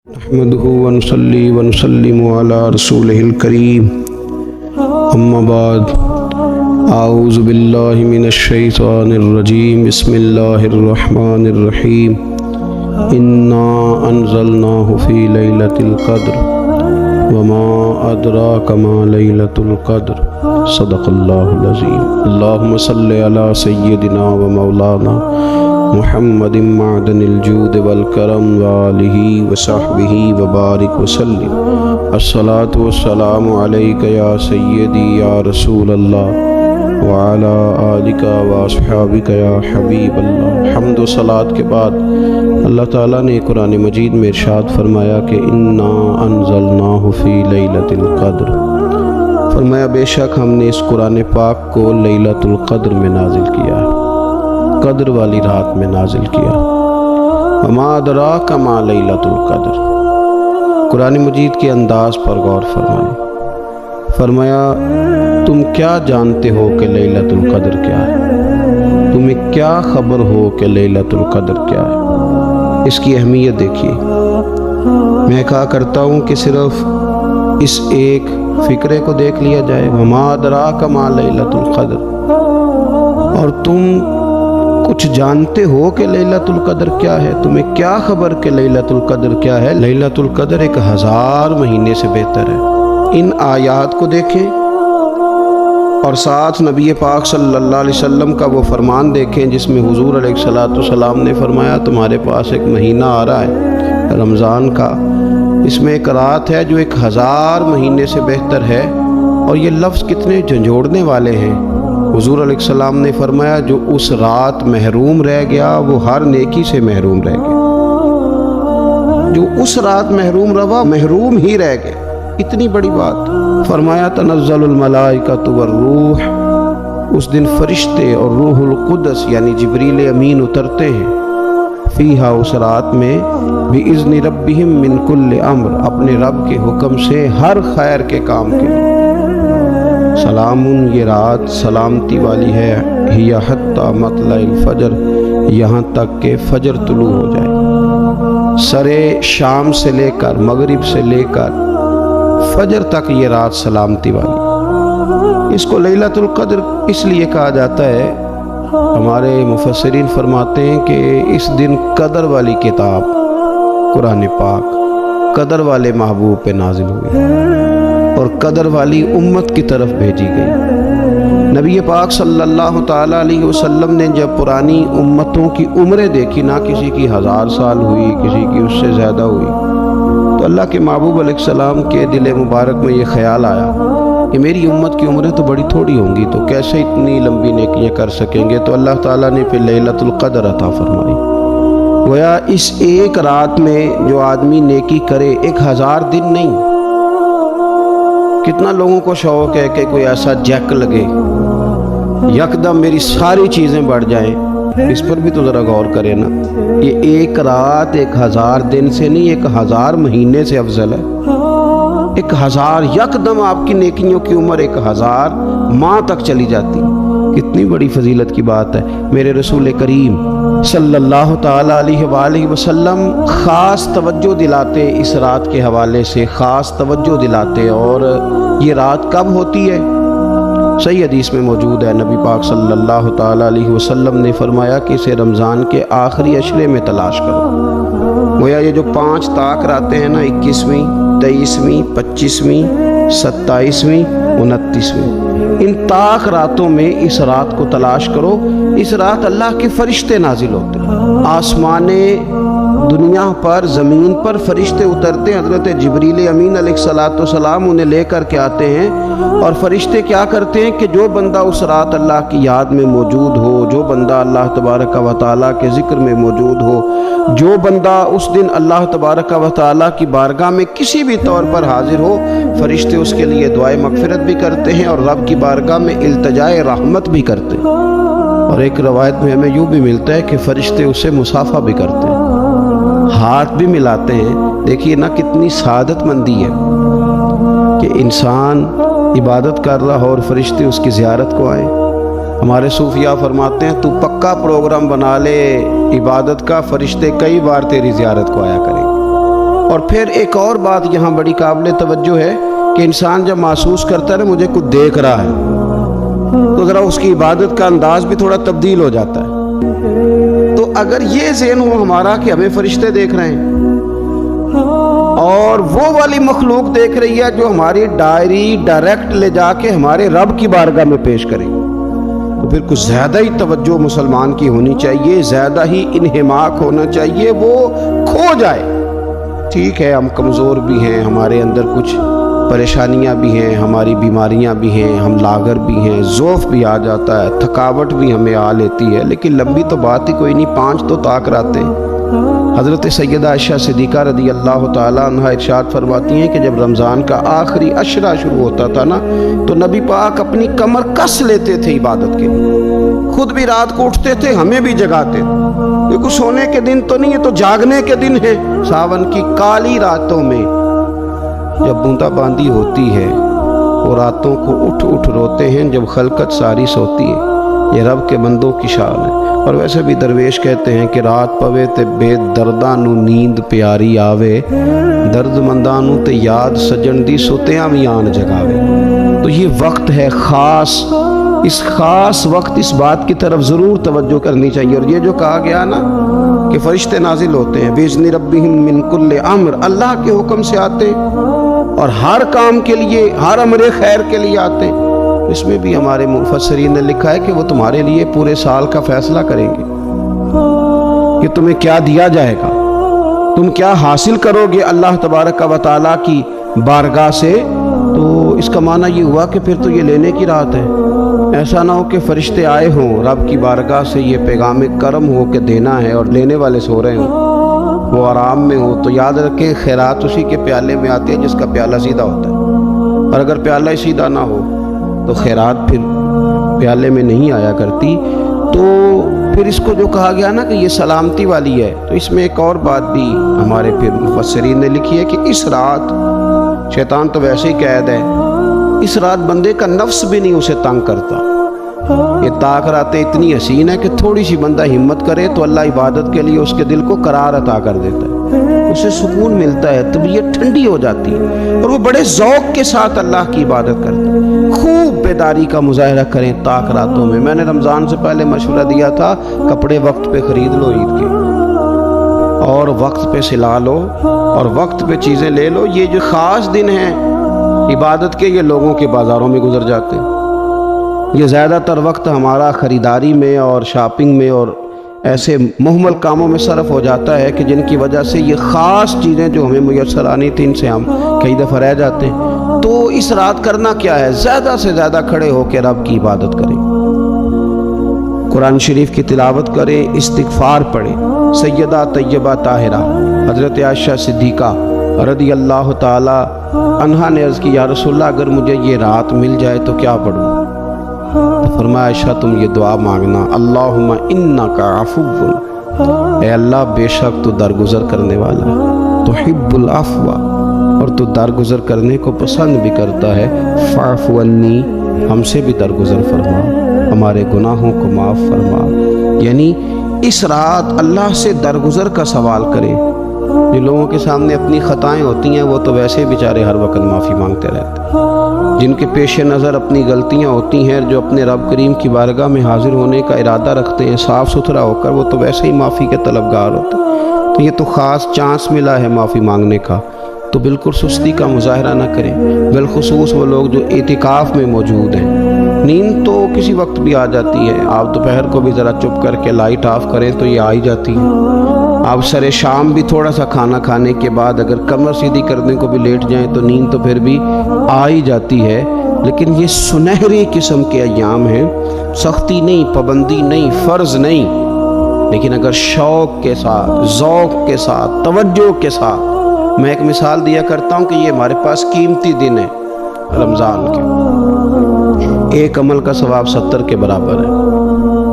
نحمده ونصلي ونسلم على رسوله الكريم اما بعد اعوذ باللہ من الشیطان الرجیم بسم اللہ الرحمن الرحیم انا انزلناه في ليلة القدر وما ادراک ما ليلة القدر صدق اللہ العظیم اللہم صلی علی سیدنا و مولانا محمد معدن الجود والکرم وآلہ وصحبہ وبارک وسلم الصلاة والسلام علیک یا سیدی یا رسول اللہ وعلا آلک واصحابک یا حبیب اللہ۔ حمد و صلاة کے بعد اللہ تعالیٰ نے قرآن مجید میں ارشاد فرمایا کہ انا انزلناہ فی لیلۃ القدر، فرمایا بے شک ہم نے اس قرآن پاک کو لیلۃ القدر میں نازل کیا ہے، قدر والی رات میں نازل کیا۔ وما ادراک ما لیلۃ القدر، قرآن مجید کے انداز پر غور فرمائیں، فرمایا تم کیا جانتے ہو کہ لیلۃ القدر کیا ہے، تمہیں کیا خبر ہو کہ لیلۃ القدر کیا ہے۔ اس کی اہمیت دیکھیے، میں کہا کرتا ہوں کہ صرف اس ایک فکرے کو دیکھ لیا جائے، وما ادراک ما لیلۃ القدر، اور تم کچھ جانتے ہو کہ لیلۃ القدر کیا ہے، تمہیں کیا خبر کہ لیلۃ القدر کیا ہے۔ لیلۃ القدر 1000 مہینے سے بہتر ہے۔ ان آیات کو دیکھیں اور ساتھ نبی پاک صلی اللہ علیہ وسلم کا وہ فرمان دیکھیں جس میں حضور علیہ السلام نے فرمایا تمہارے پاس ایک مہینہ آ رہا ہے رمضان کا، اس میں ایک رات ہے جو 1000 مہینے سے بہتر ہے، اور یہ لفظ کتنے جھنجھوڑنے والے ہیں۔ حضور علیہ السلام نے فرمایا جو اس رات محروم رہ گیا وہ ہر نیکی سے محروم رہ گیا، جو اس رات محروم رہا محروم ہی رہ گیا، اتنی بڑی بات۔ فرمایا تنزل الملائکۃ والروح، اس دن فرشتے اور روح القدس یعنی جبریل امین اترتے ہیں، فیہا اس رات میں بِإِذْنِ رَبِّهِمْ مِنْ كُلِّ امر، اپنے رب کے حکم سے ہر خیر کے کام کے لیے۔ سلام، یہ رات سلامتی والی ہے، ہی حتی مطلع الفجر، یہاں تک کہ فجر طلوع ہو جائے۔ سرے شام سے لے کر مغرب سے لے کر فجر تک یہ رات سلامتی والی۔ اس کو لیلۃ القدر اس لیے کہا جاتا ہے، ہمارے مفسرین فرماتے ہیں کہ اس دن قدر والی کتاب قرآن پاک قدر والے محبوب پہ نازل ہوئی اور قدر والی امت کی طرف بھیجی گئی۔ نبی پاک صلی اللہ تعالیٰ علیہ وسلم نے جب پرانی امتوں کی عمریں دیکھی، نہ کسی کی 1000 سال ہوئی، کسی کی اس سے زیادہ ہوئی، تو اللہ کے محبوب علیہ السلام کے دل مبارک میں یہ خیال آیا کہ میری امت کی عمریں تو بڑی تھوڑی ہوں گی، تو کیسے اتنی لمبی نیکیاں کر سکیں گے، تو اللہ تعالیٰ نے پھر لیلۃ القدر عطا فرمائی۔ گویا اس ایک رات میں جو آدمی نیکی کرے، 1000 دن نہیں۔ کتنا لوگوں کو شوق ہے کہ کوئی ایسا جیک لگے، یکدم میری ساری چیزیں بڑھ جائیں، اس پر بھی تو ذرا غور کریں نا۔ یہ ایک رات 1000 دن سے نہیں، 1000 مہینے سے افضل ہے۔ 1000 یکدم آپ کی نیکیوں کی عمر 1000 ماہ تک چلی جاتی، کتنی بڑی فضیلت کی بات ہے۔ میرے رسول کریم صلی اللہ تعالیٰ علیہ وآلہ وسلم خاص توجہ دلاتے، اس رات کے حوالے سے خاص توجہ دلاتے، اور یہ رات کب ہوتی ہے صحیح حدیث میں موجود ہے۔ نبی پاک صلی اللہ تعالیٰ علیہ وسلم نے فرمایا کہ اسے رمضان کے آخری عشرے میں تلاش کرو۔ گویا یہ جو 5 طاق راتیں ہیں نا، 21ویں 23ویں 25ویں 27ویں 29ویں، ان طاق راتوں میں اس رات کو تلاش کرو۔ اس رات اللہ کے فرشتے نازل ہوتے ہیں، آسمان دنیا پر زمین پر فرشتے اترتے ہیں، حضرت جبریل امین علیہ السلام انہیں لے کر کے آتے ہیں، اور فرشتے کیا کرتے ہیں کہ جو بندہ اس رات اللہ کی یاد میں موجود ہو، جو بندہ اللہ تبارک و تعالیٰ کے ذکر میں موجود ہو، جو بندہ اس دن اللہ تبارک و تعالیٰ کی بارگاہ میں کسی بھی طور پر حاضر ہو، فرشتے اس کے لیے دعائے مغفرت بھی کرتے ہیں اور رب کی بارگاہ میں التجائے رحمت بھی کرتے ہیں، اور ایک روایت میں ہمیں یوں بھی ملتا ہے کہ فرشتے اسے مصافحہ بھی کرتے ہیں، ہاتھ بھی ملاتے ہیں۔ دیکھیے نا کتنی سعادت مندی ہے کہ انسان عبادت کر رہا ہو اور فرشتے اس کی زیارت کو آئیں۔ ہمارے صوفیاء فرماتے ہیں تو پکا پروگرام بنا لے عبادت کا، فرشتے کئی بار تیری زیارت کو آیا کریں۔ اور پھر ایک اور بات یہاں بڑی قابل توجہ ہے کہ انسان جب محسوس کرتا ہے نا مجھے کچھ دیکھ رہا ہے تو ذرا اس کی عبادت کا انداز بھی تھوڑا تبدیل ہو جاتا ہے۔ تو اگر یہ ذہن ہو ہمارا کہ ہمیں فرشتے دیکھ رہے ہیں اور وہ والی مخلوق دیکھ رہی ہے جو ہماری ڈائری ڈائریکٹ لے جا کے ہمارے رب کی بارگاہ میں پیش کرے، تو پھر کچھ زیادہ ہی توجہ مسلمان کی ہونی چاہیے، زیادہ ہی انہماک ہونا چاہیے، وہ کھو جائے۔ ٹھیک ہے ہم کمزور بھی ہیں، ہمارے اندر کچھ پریشانیاں بھی ہیں، ہماری بیماریاں بھی ہیں، ہم لاغر بھی ہیں، ضعف بھی آ جاتا ہے، تھکاوٹ بھی ہمیں آ لیتی ہے، لیکن لمبی تو بات ہی کوئی نہیں، 5 تو طاق راتیں۔ حضرت سیدہ عائشہ صدیقہ رضی اللہ تعالیٰ عنہ ارشاد فرماتی ہیں کہ جب رمضان کا آخری عشرہ شروع ہوتا تھا نا تو نبی پاک اپنی کمر کس لیتے تھے عبادت کے لیے، خود بھی رات کو اٹھتے تھے، ہمیں بھی جگاتے تھے۔ یہ کچھ سونے کے دن تو نہیں، یہ تو جاگنے کے دن ہیں۔ ساون کی کالی راتوں میں جب بوندا باندی ہوتی ہے وہ راتوں کو اٹھ اٹھ روتے ہیں جب خلقت ساری سوتی ہے، یہ رب کے بندوں کی شان ہے۔ اور ویسے بھی درویش کہتے ہیں کہ رات پوے تے بے درداں نو نیند پیاری آوے، درد منداں نو تے یاد سجن دی سوتیاں وی آن جگاوے۔ تو یہ وقت ہے خاص، اس خاص وقت اس بات کی طرف ضرور توجہ کرنی چاہیے۔ اور یہ جو کہا گیا نا کہ فرشتے نازل ہوتے ہیں بِإِذْنِ رَبِّهِمْ مِنْ كُلِّ امر، اللہ کے حکم سے آتے ہیں اور ہر کام کے لیے، ہر امر خیر کے لیے آتے ہیں۔ اس میں بھی ہمارے مفسرین نے لکھا ہے کہ وہ تمہارے لیے پورے سال کا فیصلہ کریں گے کہ تمہیں کیا دیا جائے گا، تم کیا حاصل کرو گے اللہ تبارک و تعالیٰ کی بارگاہ سے۔ تو اس کا معنی یہ ہوا کہ پھر تو یہ لینے کی رات ہے، ایسا نہ ہو کہ فرشتے آئے ہوں رب کی بارگاہ سے یہ پیغام کرم ہو کہ دینا ہے اور لینے والے سو رہے ہوں، وہ آرام میں ہو۔ تو یاد رکھیں خیرات اسی کے پیالے میں آتی ہے جس کا پیالہ سیدھا ہوتا ہے، اور اگر پیالہ ہی سیدھا نہ ہو تو خیرات پھر پیالے میں نہیں آیا کرتی۔ تو پھر اس کو جو کہا گیا نا کہ یہ سلامتی والی ہے، تو اس میں ایک اور بات بھی ہمارے پھر مفسرین نے لکھی ہے کہ اس رات شیطان تو ویسے ہی قید ہے، اس رات بندے کا نفس بھی نہیں اسے تنگ کرتا۔ یہ طاق راتیں اتنی حسین ہے کہ تھوڑی سی بندہ ہمت کرے تو اللہ عبادت کے لیے اس کے دل کو قرار عطا کر دیتا ہے، اسے سکون ملتا ہے، طبیعت ٹھنڈی ہو جاتی ہے اور وہ بڑے ذوق کے ساتھ اللہ کی عبادت کرتا ہے۔ خوب بیداری کا مظاہرہ کریں طاق راتوں میں نے رمضان سے پہلے مشورہ دیا تھا کپڑے وقت پہ خرید لو عید کے، اور وقت پہ سلا لو اور وقت پہ چیزیں لے لو۔ یہ جو خاص دن ہیں عبادت کے یہ لوگوں کے بازاروں میں گزر جاتے ہیں، یہ زیادہ تر وقت ہمارا خریداری میں اور شاپنگ میں اور ایسے مہمل کاموں میں صرف ہو جاتا ہے کہ جن کی وجہ سے یہ خاص چیزیں جو ہمیں میسر آنی تھی ان سے ہم کئی دفعہ رہ جاتے ہیں۔ تو اس رات کرنا کیا ہے، زیادہ سے زیادہ کھڑے ہو کے رب کی عبادت کریں، قرآن شریف کی تلاوت کریں، استغفار پڑھیں۔ سیدہ طیبہ طاہرہ حضرت عائشہ صدیقہ رضی اللہ تعالی عنہا نے عرض کی یا رسول اللہ اگر مجھے یہ رات مل جائے تو کیا پڑھوں؟ فرمایا عائشہ تم یہ دعا مانگنا، اللہم انکا عفو، اے اللہ بے شک تو درگزر کرنے والا ہے، تحب العفو، اور تو درگزر کرنے کو پسند بھی کرتا ہے، فاعف عنی، ہم سے بھی درگزر فرما، ہمارے گناہوں کو معاف فرما۔ یعنی اس رات اللہ سے درگزر کا سوال کریں۔ جو لوگوں کے سامنے اپنی خطائیں ہوتی ہیں وہ تو ویسے بیچارے ہر وقت معافی مانگتے رہتے ہیں، جن کے پیش نظر اپنی غلطیاں ہوتی ہیں، جو اپنے رب کریم کی بارگاہ میں حاضر ہونے کا ارادہ رکھتے ہیں صاف ستھرا ہو کر، وہ تو ویسے ہی معافی کے طلبگار ہوتے ہیں۔ تو یہ تو خاص چانس ملا ہے معافی مانگنے کا، تو بالکل سستی کا مظاہرہ نہ کریں، بالخصوص وہ لوگ جو اعتکاف میں موجود ہیں۔ نیند تو کسی وقت بھی آ جاتی ہے، آپ دوپہر کو بھی ذرا چپ کر کے لائٹ آف کریں تو یہ آ ہی جاتی ہے۔ آپ سر شام بھی تھوڑا سا کھانا کھانے کے بعد اگر کمر سیدھی کرنے کو بھی لیٹ جائیں تو نیند تو پھر بھی آ ہی جاتی ہے۔ لیکن یہ سنہری قسم کے ایام ہیں، سختی نہیں، پابندی نہیں، فرض نہیں، لیکن اگر شوق کے ساتھ، ذوق کے ساتھ، توجہ کے ساتھ، میں ایک مثال دیا کرتا ہوں کہ یہ ہمارے پاس قیمتی دن ہے رمضان کے، ایک عمل کا ثواب 70 کے برابر ہے۔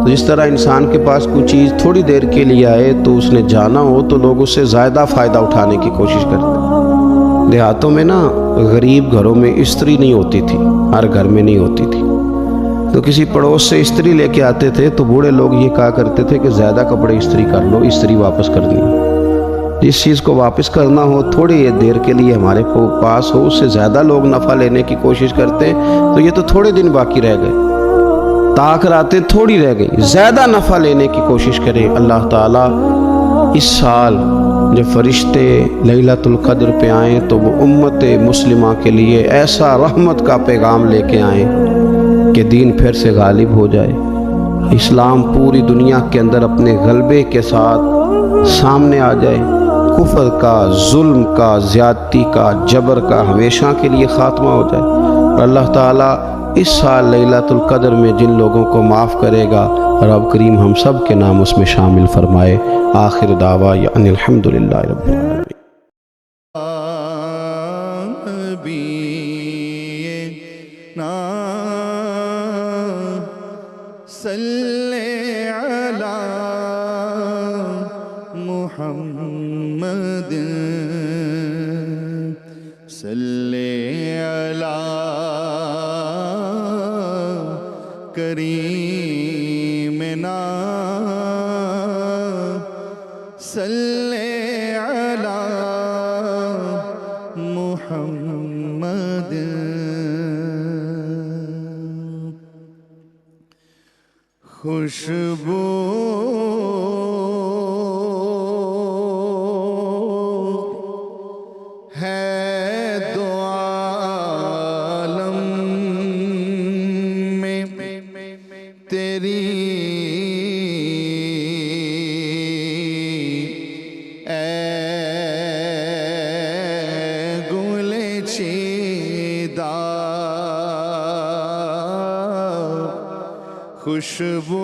تو جس طرح انسان کے پاس کوئی چیز تھوڑی دیر کے لیے آئے تو اس نے جانا ہو تو لوگ اس سے زیادہ فائدہ اٹھانے کی کوشش کرتے ہیں۔ دیہاتوں میں نا غریب گھروں میں استری نہیں ہوتی تھی، ہر گھر میں نہیں ہوتی تھی، تو کسی پڑوس سے استری لے کے آتے تھے تو بوڑھے لوگ یہ کہا کرتے تھے کہ زیادہ کپڑے استری کر لو، استری واپس کر دیں۔ جس چیز کو واپس کرنا ہو تھوڑی دیر کے لیے ہمارے پاس ہو، اس سے زیادہ لوگ نفع لینے کی کوشش کرتے ہیں، تو یہ تو تھوڑے دن باقی رہ گئے، تاخیراتیں تھوڑی رہ گئی، زیادہ نفع لینے کی کوشش کریں۔ اللہ تعالیٰ اس سال جب فرشتے لیلۃ القدر پہ آئیں تو وہ امت مسلمہ کے لیے ایسا رحمت کا پیغام لے کے آئیں کہ دین پھر سے غالب ہو جائے، اسلام پوری دنیا کے اندر اپنے غلبے کے ساتھ سامنے آ جائے، کفر کا، ظلم کا، زیادتی کا، جبر کا ہمیشہ کے لیے خاتمہ ہو جائے۔ اور اللہ تعالیٰ اس سال لیلۃ القدر میں جن لوگوں کو معاف کرے گا، رب کریم ہم سب کے نام اس میں شامل فرمائے۔ آخر دعویٰ ان الحمدللہ رب العالمین۔ صلی علی محمد صلی علی کریمنا صلی علی محمد۔ خوشبو ہے دو عالم میں تیری، اے گل چیدہ خوشبو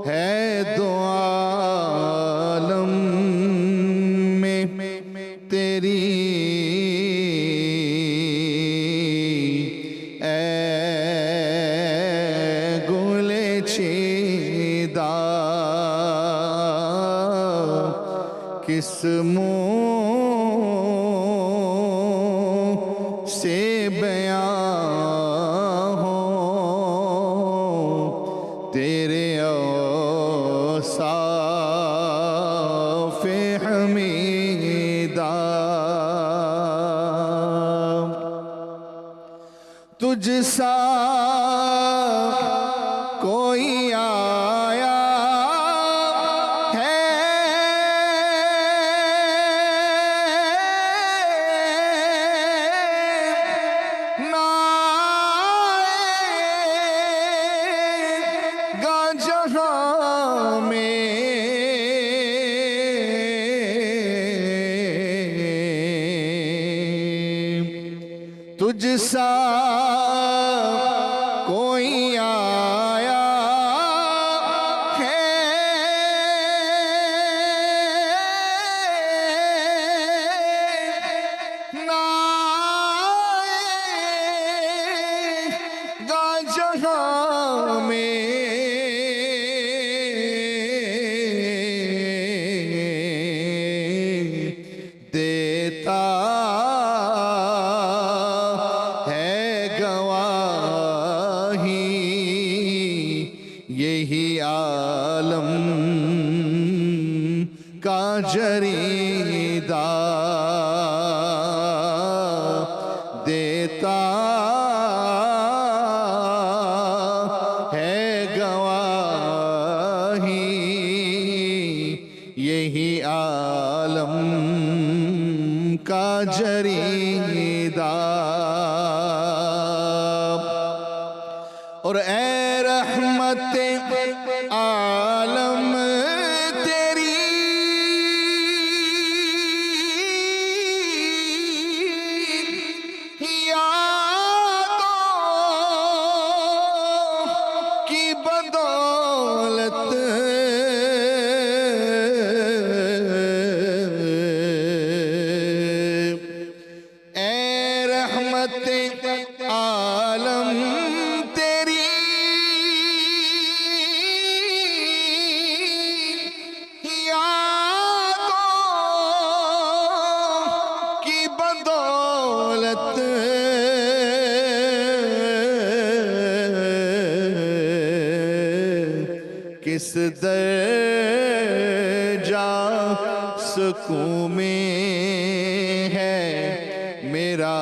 ہے دو عالم میں تیری، اے گل چیدہ کس منہ سے بیان ہو تیرے اوصاف حمیدہ، تجھ سا کوئی آیا ہے نہ آئے گا جہاں میں، تجھ سا کوئی آیا ہے نہ آئے گا جہاں میں، دیتا یہی عالم کا جریدہ، دیتا ہے گواہی یہی عالم کا جریدہ۔ اور اے رحمت عالم تیری یادوں کی بدولت اے رحمت کس درجہ سکون میں ہے میرا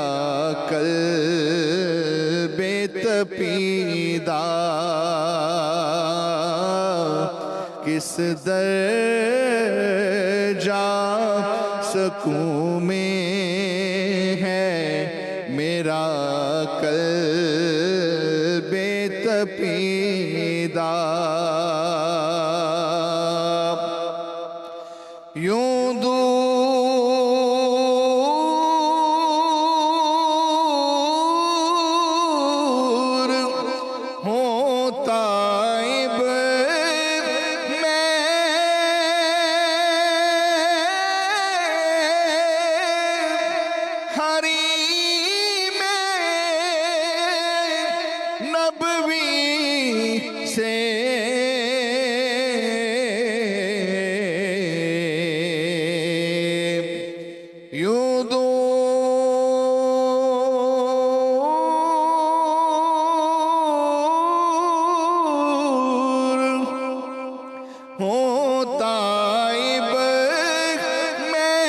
قلب تپیدہ، کس درجہ سکون میں ہے میرا قلب تپیدہ، یوں دور ہوں طائب میں، حریم نبوی سے یوں دور ہوں طائب میں،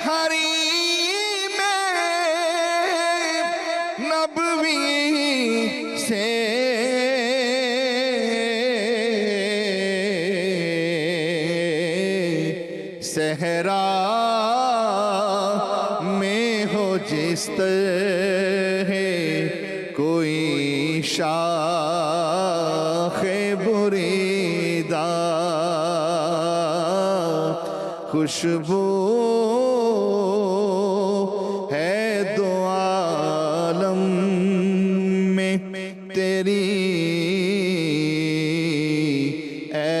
حریم نبوی سے صحرا میں ہو جس طرح کوئی شاخ بریدہ، خوشبو ہے دو عالم میں تیری، اے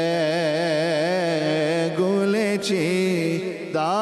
گل چیدہ،